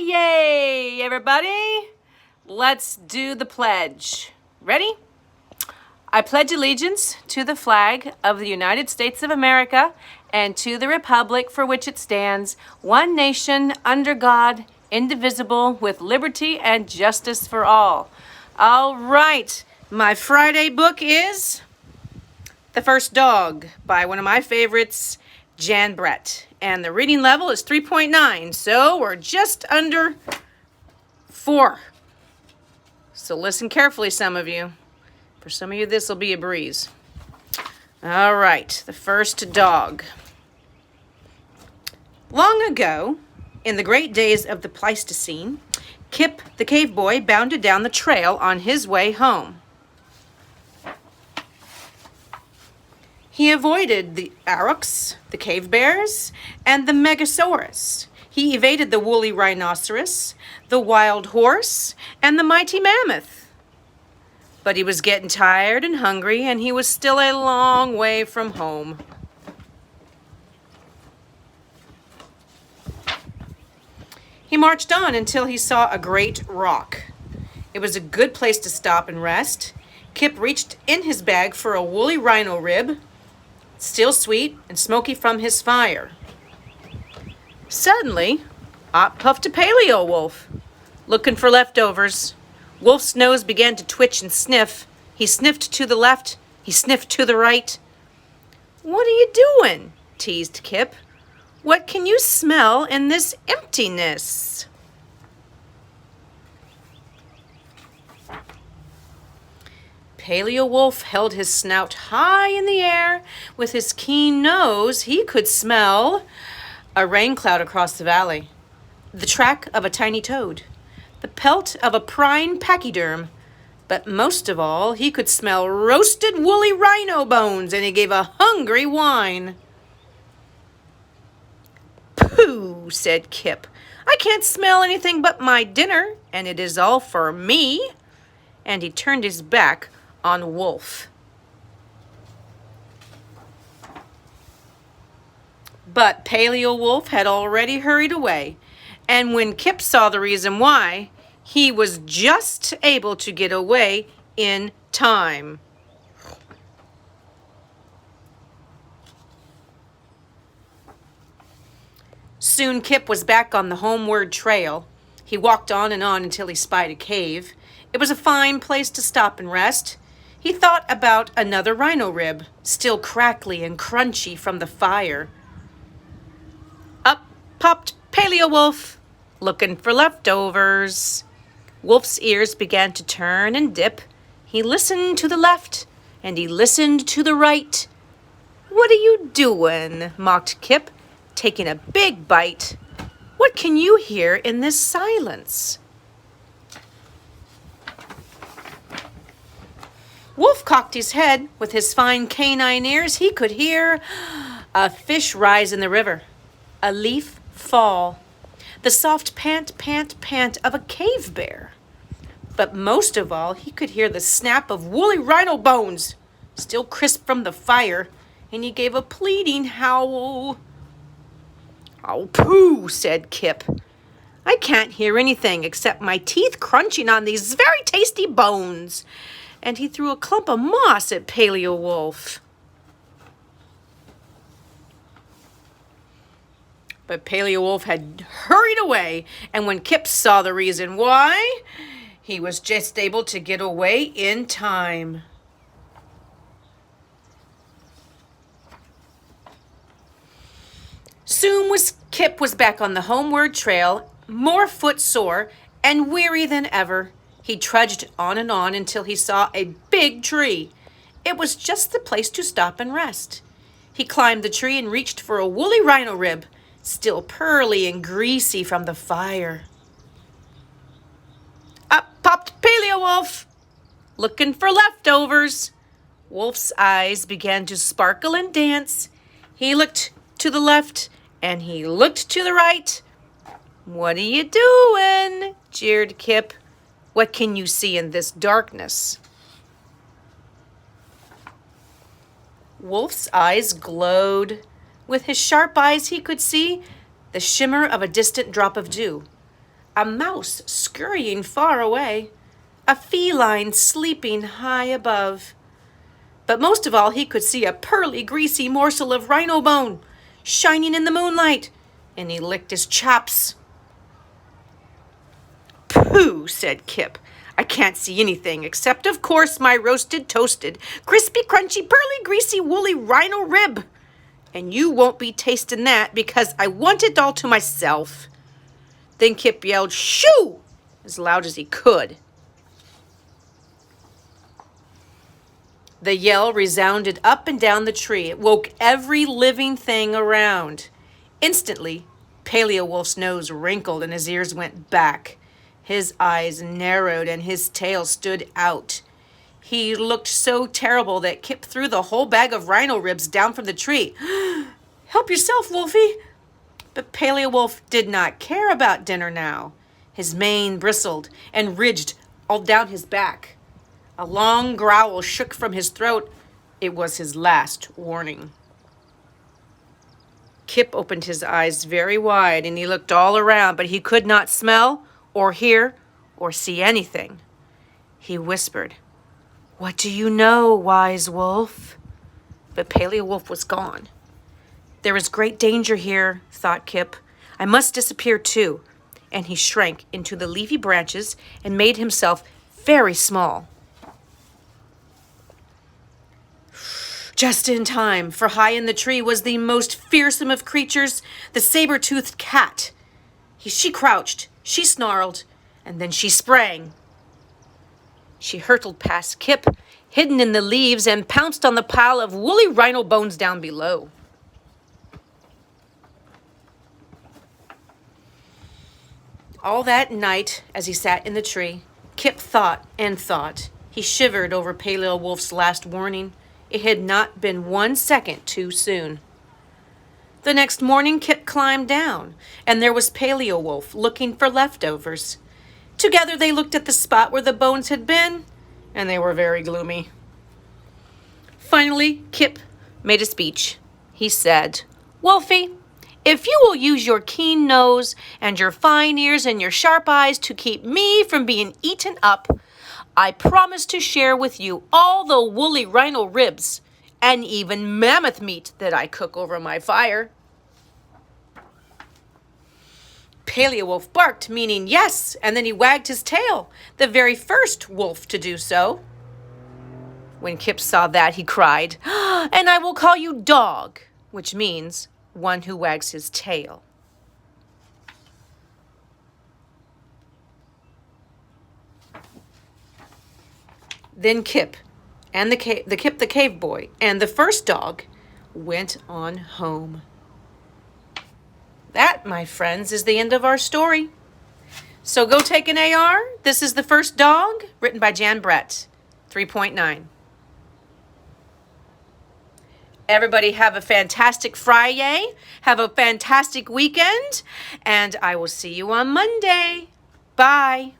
Yay, everybody! Let's do the pledge. Ready? I pledge allegiance to the flag of the United States of America and to the republic for which it stands, one nation, under God, indivisible, with liberty and justice for all. All right, my Friday book is The First Dog by one of my favorites, Jan Brett. And the reading level is 3.9, so we're just under 4. So listen carefully, some of you. For some of you, this will be a breeze. All right, The First Dog. Long ago, in the great days of the Pleistocene, Kip the cave boy bounded down the trail on his way home. He avoided the aurochs, the cave bears, and the megasaurus. He evaded the woolly rhinoceros, the wild horse, and the mighty mammoth. But he was getting tired and hungry, and he was still a long way from home. He marched on until he saw a great rock. It was a good place to stop and rest. Kip reached in his bag for a woolly rhino rib, still sweet and smoky from his fire. Suddenly, up puffed a paleo wolf, looking for leftovers. Wolf's nose began to twitch and sniff. He sniffed to the left, he sniffed to the right. "What are you doing?" teased Kip. "What can you smell in this emptiness?" Paleo Wolf held his snout high in the air. With his keen nose, he could smell a rain cloud across the valley, the track of a tiny toad, the pelt of a prime pachyderm. But most of all, he could smell roasted woolly rhino bones, and he gave a hungry whine. "Pooh," said Kip. "I can't smell anything but my dinner, and it is all for me." And he turned his back on Wolf. But Paleo Wolf had already hurried away, and when Kip saw the reason why, he was just able to get away in time. Soon Kip was back on the homeward trail. He walked on and on until he spied a cave. It was a fine place to stop and rest. He thought about another rhino rib, still crackly and crunchy from the fire. Up popped Paleo Wolf, looking for leftovers. Wolf's ears began to turn and dip. He listened to the left, and he listened to the right. "What are you doing?" mocked Kip, taking a big bite. "What can you hear in this silence?" Wolf cocked his head. With his fine canine ears, he could hear a fish rise in the river, a leaf fall, the soft pant, pant, pant of a cave bear. But most of all, he could hear the snap of woolly rhino bones, still crisp from the fire, and he gave a pleading howl. "Oh, pooh," said Kip. "I can't hear anything except my teeth crunching on these very tasty bones." And he threw a clump of moss at Paleo Wolf. But Paleo Wolf had hurried away, and when Kip saw the reason why, he was just able to get away in time. Soon Kip was back on the homeward trail, more footsore and weary than ever. He trudged on and on until he saw a big tree. It was just the place to stop and rest. He climbed the tree and reached for a woolly rhino rib, still pearly and greasy from the fire. Up popped Paleo Wolf, looking for leftovers. Wolf's eyes began to sparkle and dance. He looked to the left and he looked to the right. "What are you doing?" jeered Kip. "What can you see in this darkness?" Wolf's eyes glowed. With his sharp eyes, he could see the shimmer of a distant drop of dew. a mouse scurrying far away, a feline sleeping high above. But most of all, he could see a pearly, greasy morsel of rhino bone shining in the moonlight, and he licked his chops. "Pooh," said Kip. "I can't see anything except, of course, my roasted, toasted, crispy, crunchy, pearly, greasy, woolly rhino rib. And you won't be tasting that because I want it all to myself." Then Kip yelled, "Shoo!" as loud as he could. The yell resounded up and down the tree. It woke every living thing around. Instantly, Paleo Wolf's nose wrinkled and his ears went back. His eyes narrowed and his tail stood out. He looked so terrible that Kip threw the whole bag of rhino ribs down from the tree. "Help yourself, Wolfie." But Paleo Wolf did not care about dinner now. His mane bristled and ridged all down his back. A long growl shook from his throat. It was his last warning. Kip opened his eyes very wide and he looked all around, but he could not smell or hear or see anything. He whispered, "What do you know, wise wolf?" But Paleo Wolf was gone. "There is great danger here," thought Kip. "I must disappear too." And he shrank into the leafy branches and made himself very small. Just in time, for high in the tree was the most fearsome of creatures, the saber-toothed cat. She crouched, she snarled, and then she sprang. She hurtled past Kip, hidden in the leaves, and pounced on the pile of woolly rhino bones down below. All that night, as he sat in the tree, Kip thought and thought. He shivered over Paleo Wolf's last warning. It had not been 1 second too soon. The next morning, Kip climbed down, and there was Paleo Wolf looking for leftovers. Together they looked at the spot where the bones had been, and they were very gloomy. Finally, Kip made a speech. He said, "Wolfie, if you will use your keen nose and your fine ears and your sharp eyes to keep me from being eaten up, I promise to share with you all the woolly rhino ribs and even mammoth meat that I cook over my fire." Paleo Wolf barked, meaning yes, and then he wagged his tail, the very first wolf to do so. When Kip saw that, he cried, "And I will call you Dog," which means one who wags his tail. Then Kip and the cave boy and the first dog went on home. That, my friends, is the end of our story. So go take an AR. This is The First Dog, written by Jan Brett, 3.9. Everybody have a fantastic Friday. Have a fantastic weekend. And I will see you on Monday. Bye.